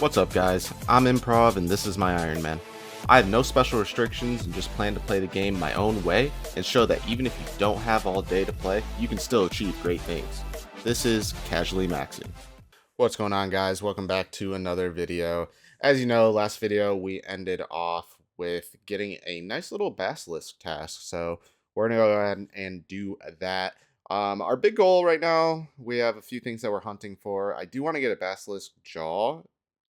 What's up guys, I'm Improv and this is my Ironman. I have no special restrictions and just plan to play the game my own way and show that even if you don't have all day to play, you can still achieve great things. This is Casually Maxing. What's going on guys, welcome back to another video. As you know, last video we ended off with getting a nice little Basilisk task, so we're going to go ahead and do that. Our big goal right now, we have a few things that we're hunting for. I do want to get a Basilisk jaw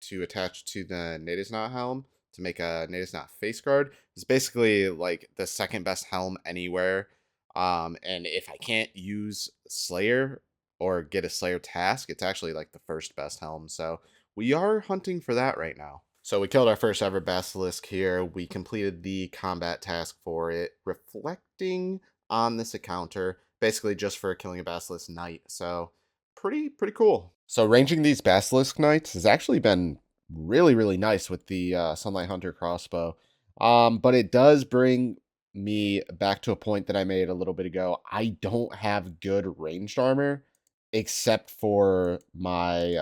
to attach to the Native's Knot helm to make a Native's Knot face guard. It's basically like the second best helm anywhere. And if I can't use Slayer or get a Slayer task, it's actually like the first best helm. So we are hunting for that right now. So we killed our first ever Basilisk here. We completed the combat task for it, reflecting on this encounter, basically just for killing a Basilisk Knight. So pretty cool. So ranging these Basilisk Knights has actually been really nice with the Sunlight Hunter crossbow. But it does bring me back to a point that I made a little bit ago. I don't have good ranged armor except for my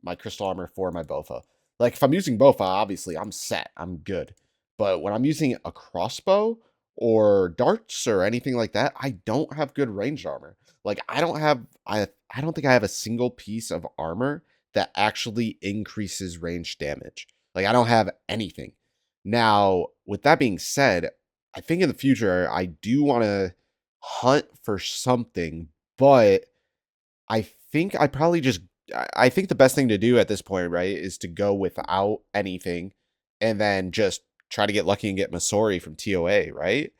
my crystal armor for my Bofa. Like if I'm using Bofa, obviously I'm set. I'm good. But when I'm using a crossbow or darts or anything like that, I don't have good ranged armor. Like I don't think I have a single piece of armor that actually increases range damage. Like I don't have anything. Now, with that being said, I think in the future I do want to hunt for something, but I think I think the best thing to do at this point, right, is to go without anything and then just try to get lucky and get Masori from TOA, right?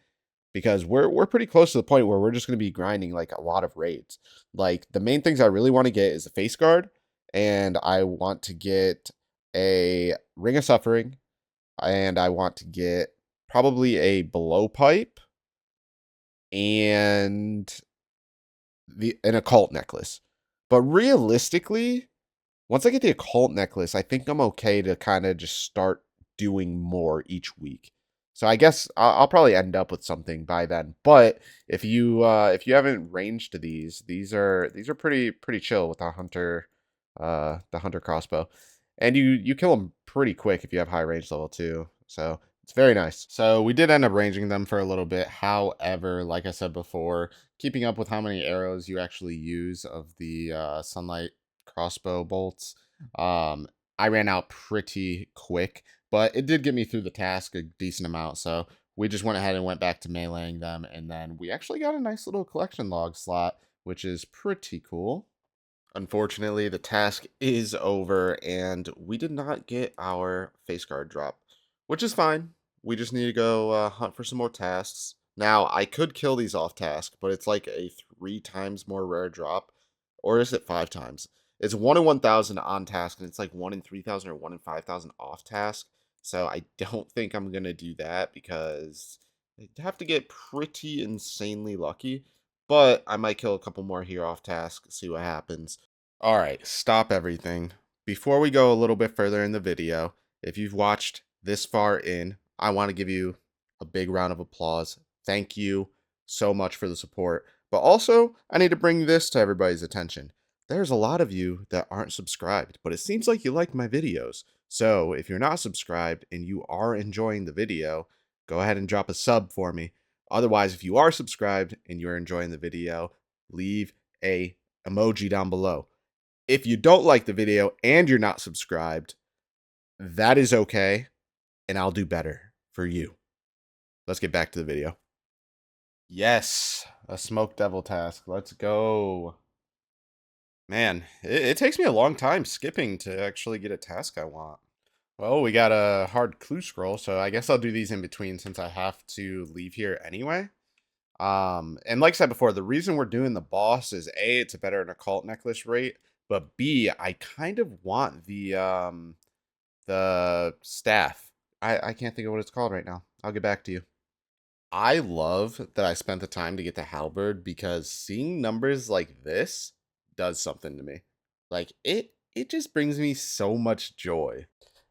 Because we're pretty close to the point where we're just going to be grinding like a lot of raids. Like the main things I really want to get is a face guard, and I want to get a Ring of Suffering, and I want to get probably a blowpipe and an occult necklace. But realistically, once I get the occult necklace, I think I'm okay to kind of just start doing more each week. So I guess I'll probably end up with something by then. But if you haven't ranged to these are pretty chill with the hunter crossbow, and you kill them pretty quick if you have high range level too. So it's very nice. So we did end up ranging them for a little bit. However, like I said before, keeping up with how many arrows you actually use of the sunlight crossbow bolts, I ran out pretty quick. But it did get me through the task a decent amount, so we just went ahead and went back to meleeing them, and then we actually got a nice little collection log slot, which is pretty cool. Unfortunately, the task is over, and we did not get our face guard drop, which is fine. We just need to go hunt for some more tasks. Now, I could kill these off task, but it's like a 3 times more rare drop, or is it 5 times? It's 1 in 1,000 on task, and it's like 1 in 3,000 or 1 in 5,000 off task. So I don't think I'm going to do that because I'd have to get pretty insanely lucky. But I might kill a couple more here off task, see what happens. All right, stop everything. Before we go a little bit further in the video, if you've watched this far in, I want to give you a big round of applause. Thank you so much for the support. But also, I need to bring this to everybody's attention. There's a lot of you that aren't subscribed, but it seems like you like my videos. So if you're not subscribed and you are enjoying the video, go ahead and drop a sub for me. Otherwise, if you are subscribed and you're enjoying the video, leave a emoji down below. If you don't like the video and you're not subscribed, that is okay, and I'll do better for you. Let's get back to the video. Yes, a smoke devil task. Let's go. Man, it takes me a long time skipping to actually get a task I want. Well, we got a hard clue scroll, so I guess I'll do these in between since I have to leave here anyway. And like I said before, the reason we're doing the boss is A, it's a better an occult necklace rate, but B, I kind of want the staff. I can't think of what it's called right now. I'll get back to you. I love that I spent the time to get the halberd because seeing numbers like this does something to me. Like it just brings me so much joy.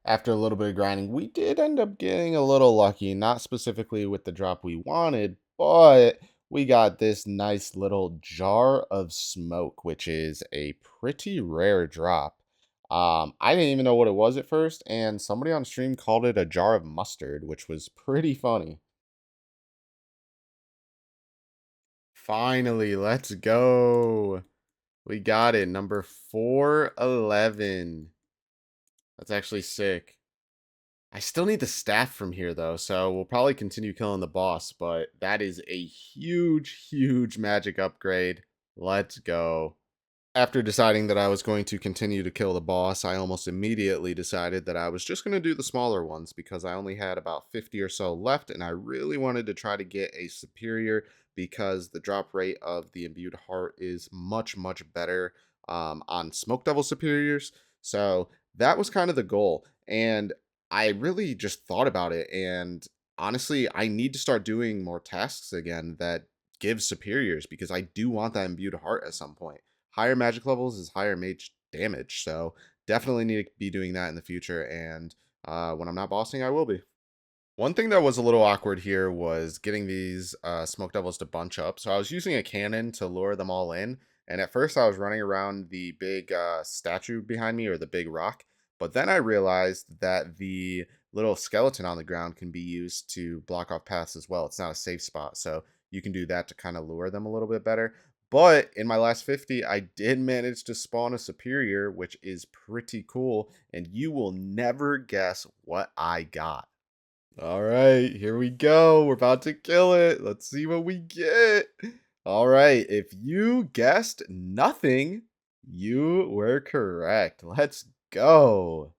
After a little bit of grinding, we did end up getting a little lucky, not specifically with the drop we wanted, but we got this nice little jar of smoke, which is a pretty rare drop. I didn't even know what it was at first, and somebody on stream called it a jar of mustard, which was pretty funny. Finally, let's go. We got it. Number 411. That's actually sick. I still need the staff from here, though, so we'll probably continue killing the boss, but that is a huge, huge magic upgrade. Let's go. After deciding that I was going to continue to kill the boss, I almost immediately decided that I was just going to do the smaller ones because I only had about 50 or so left, and I really wanted to try to get a superior because the drop rate of the imbued heart is much, much better on Smoke Devil superiors. So that was kind of the goal. And I really just thought about it. And honestly, I need to start doing more tasks again that give superiors because I do want that imbued heart at some point. Higher magic levels is higher mage damage, so definitely need to be doing that in the future. And when I'm not bossing, I will be. One thing that was a little awkward here was getting these smoke devils to bunch up. So I was using a cannon to lure them all in. And at first I was running around the big statue behind me or the big rock. But then I realized that the little skeleton on the ground can be used to block off paths as well. It's not a safe spot. So you can do that to kind of lure them a little bit better. But in my last 50, I did manage to spawn a superior, which is pretty cool. And you will never guess what I got. All right, here we go. We're about to kill it. Let's see what we get. All right, if you guessed nothing, you were correct. Let's go.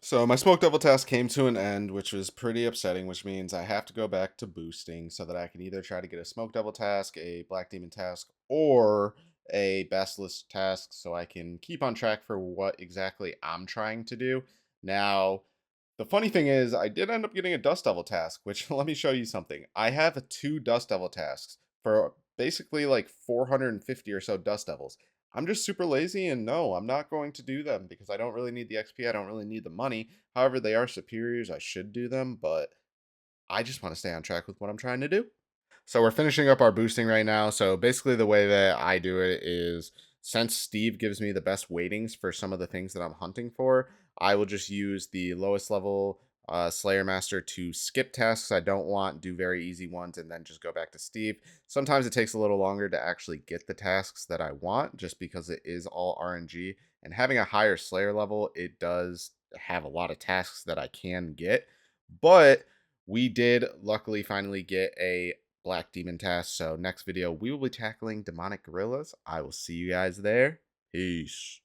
So my smoke devil task came to an end, which was pretty upsetting, which means I have to go back to boosting so that I can either try to get a smoke devil task, a black demon task, or a basilisk task so I can keep on track for what exactly I'm trying to do. Now, the funny thing is I did end up getting a dust devil task, which let me show you something. I have two dust devil tasks for basically like 450 or so dust devils. I'm just super lazy and no, I'm not going to do them because I don't really need the XP. I don't really need the money. However, they are superiors. I should do them, but I just want to stay on track with what I'm trying to do. So we're finishing up our boosting right now. So basically the way that I do it is since Steve gives me the best weightings for some of the things that I'm hunting for, I will just use the lowest level Slayer Master to skip tasks I don't want, do very easy ones, and then just go back to Steve. Sometimes it takes a little longer to actually get the tasks that I want just because it is all RNG. And having a higher Slayer level, it does have a lot of tasks that I can get. But we did luckily finally get a Black Demon task. So next video, we will be tackling demonic gorillas. I will see you guys there. Peace.